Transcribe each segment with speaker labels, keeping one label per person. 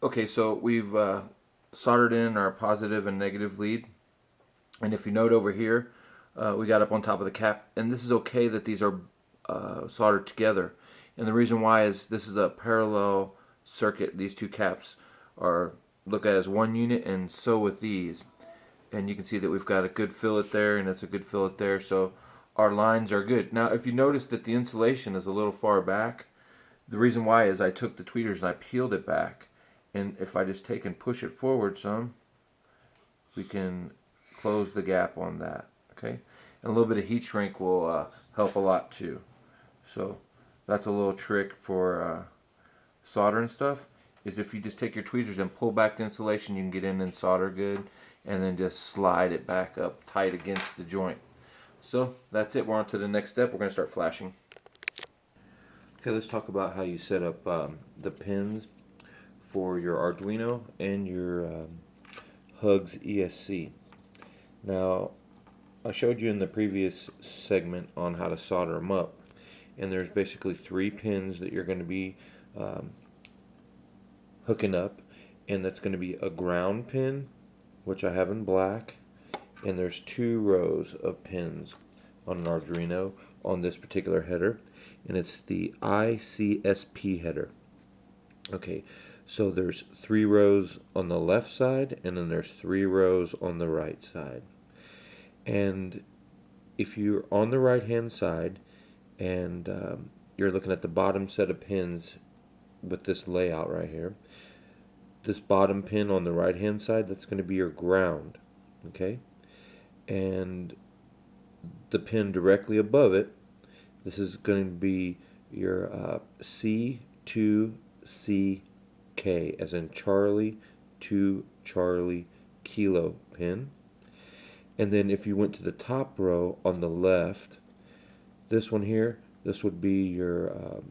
Speaker 1: Okay, so we've soldered in our positive and negative lead. And if you note over here, we got up on top of the cap. And this is okay that these are soldered together. And the reason why is this is a parallel circuit. These two caps are looked at as one unit, and so with these. And you can see that we've got a good fillet there, and it's a good fillet there. So our lines are good. Now, if you notice that the insulation is a little far back, the reason why is I took the tweeters and I peeled it back. And if I just take and push it forward some, we can close the gap on that. Okay, and a little bit of heat shrink will help a lot too. So that's a little trick for solder and stuff. Is if you just take your tweezers and pull back the insulation, you can get in and solder good, and then just slide it back up tight against the joint. So that's it. We're on to the next step. We're going to start flashing. Okay, let's talk about how you set up the pins for your Arduino and your Hugs ESC. Now, I showed you in the previous segment on how to solder them up, and there's basically 3 pins that you're going to be hooking up, and that's going to be a ground pin, which I have in black, and there's 2 rows of pins on an Arduino on this particular header, and it's the ICSP header. Okay, so there's 3 rows on the left side, and then there's 3 rows on the right side. And if you're on the right hand side and you're looking at the bottom set of pins with this layout right here, this bottom pin on the right hand side, that's going to be your ground. Okay, and the pin directly above it, this is going to be your C2CK, as in Charlie to Charlie Kilo pin. And then if you went to the top row on the left, this one here, this would be your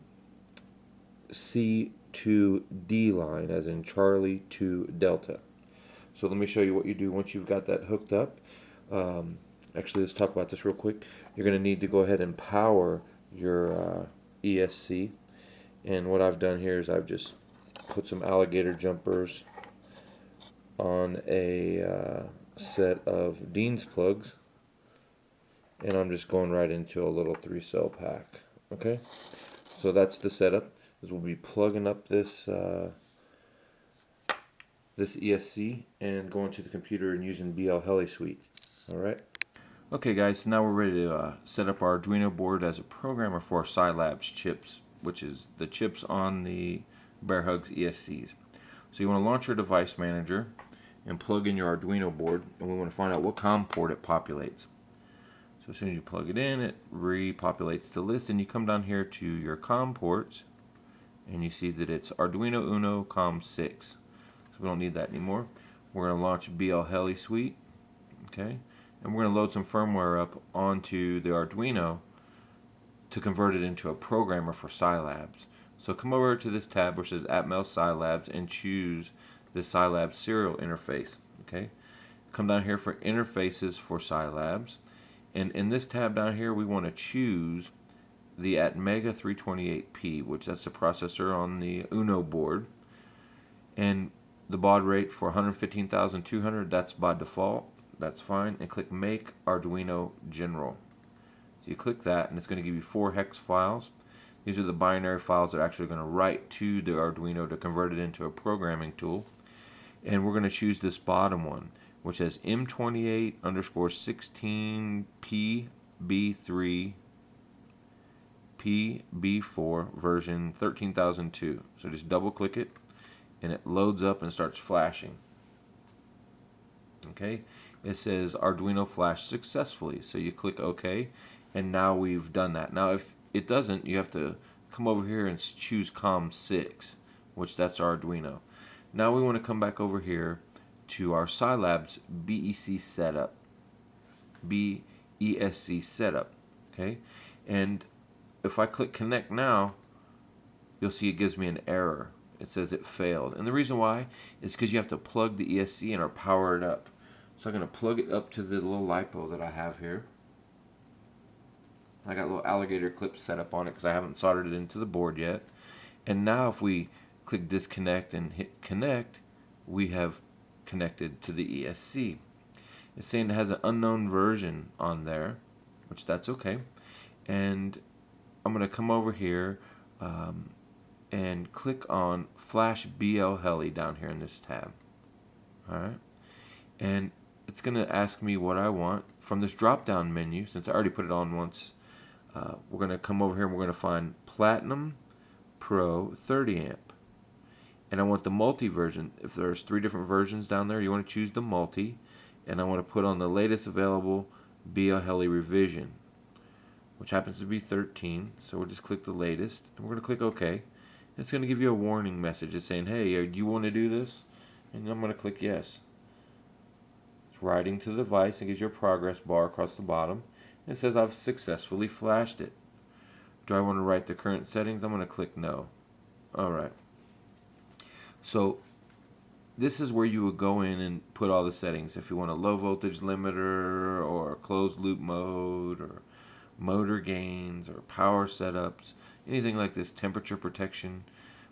Speaker 1: C2D line, as in Charlie to Delta. So let me show you what you do once you've got that hooked up. Actually, let's talk about this real quick. You're going to need to go ahead and power your ESC. And what I've done here is I've just put some alligator jumpers on a set of Dean's plugs, and I'm just going right into a little 3-cell pack. Okay, so that's the setup. Is we'll be plugging up this this ESC and going to the computer and using BL Heli Suite. All right. Okay, guys. So now we're ready to set up our Arduino board as a programmer for Scilabs chips, which is the chips on the Bear Hugs ESCs. So you want to launch your device manager and plug in your Arduino board, and we want to find out what COM port it populates. So as soon as you plug it in, it repopulates the list, and you come down here to your COM ports, and you see that it's Arduino Uno COM6. So we don't need that anymore. We're going to launch BL Heli Suite, okay, and we're going to load some firmware up onto the Arduino to convert it into a programmer for Scilabs. So come over to this tab which says Atmel Scilabs and choose the Scilabs serial interface. Okay, come down here for interfaces for Scilabs, and in this tab down here we want to choose the Atmega 328P, which that's the processor on the Uno board, and the baud rate for 115,200, that's by default, that's fine, and click Make Arduino General. So you click that, and it's going to give you 4 hex files. These are the binary files that are actually going to write to the Arduino to convert it into a programming tool. And we're going to choose this bottom one, which has M28_16PB3 PB4 version 13,002. So just double click it, and it loads up and starts flashing. Okay, it says Arduino flashed successfully. So you click OK, and now we've done that. Now if it doesn't, you have to come over here and choose COM6, which that's Arduino. Now we want to come back over here to our Scilabs BEC setup, BESC setup, okay? And if I click connect now, you'll see it gives me an error. It says it failed. And the reason why is because you have to plug the ESC in or power it up. So I'm going to plug it up to the little LiPo that I have here. I got little alligator clips set up on it because I haven't soldered it into the board yet. And now if we click disconnect and hit connect, we have connected to the ESC. It's saying it has an unknown version on there, which that's okay. And I'm going to come over here and click on Flash BL Heli down here in this tab. Alright, and it's going to ask me what I want from this drop down menu. Since I already put it on once, we're going to come over here and we're going to find Platinum Pro 30 amp, and I want the multi version. If there's 3 different versions down there, you want to choose the multi, and I want to put on the latest available BL Heli revision, which happens to be 13. So we'll just click the latest and we're going to click OK. It's going to give you a warning message. It's saying, hey, do you want to do this? And I'm going to click yes. It's writing to the device and gives you a progress bar across the bottom. It says I've successfully flashed it. Do I want to write the current settings? I'm going to click no. Alright. So this is where you would go in and put all the settings. If you want a low voltage limiter or closed loop mode or motor gains or power setups, anything like this, temperature protection,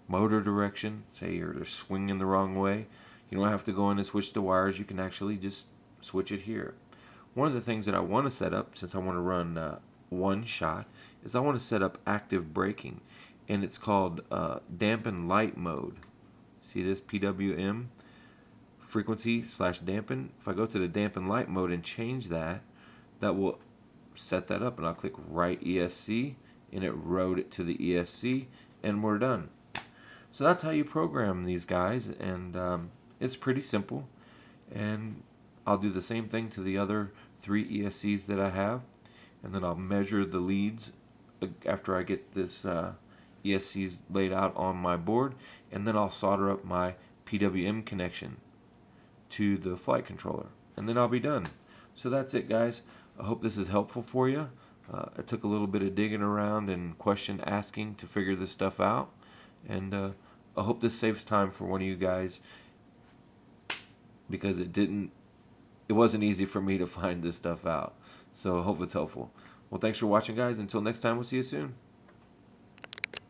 Speaker 1: motor direction, say you're swinging the wrong way, you don't have to go in and switch the wires. You can actually just switch it here. One of the things that I want to set up, since I want to run one shot, is I want to set up active braking, and it's called dampen light mode. See this PWM, frequency / dampen. If I go to the dampen light mode and change that, that will set that up, and I'll click write ESC, and it wrote it to the ESC, and we're done. So that's how you program these guys, and it's pretty simple. And I'll do the same thing to the other 3 ESCs that I have, and then I'll measure the leads after I get this ESCs laid out on my board, and then I'll solder up my PWM connection to the flight controller, and then I'll be done. So that's it, guys. I hope this is helpful for you. It took a little bit of digging around and question asking to figure this stuff out, and I hope this saves time for one of you guys, because it wasn't easy for me to find this stuff out. So I hope it's helpful. Well, thanks for watching, guys. Until next time, we'll see you soon.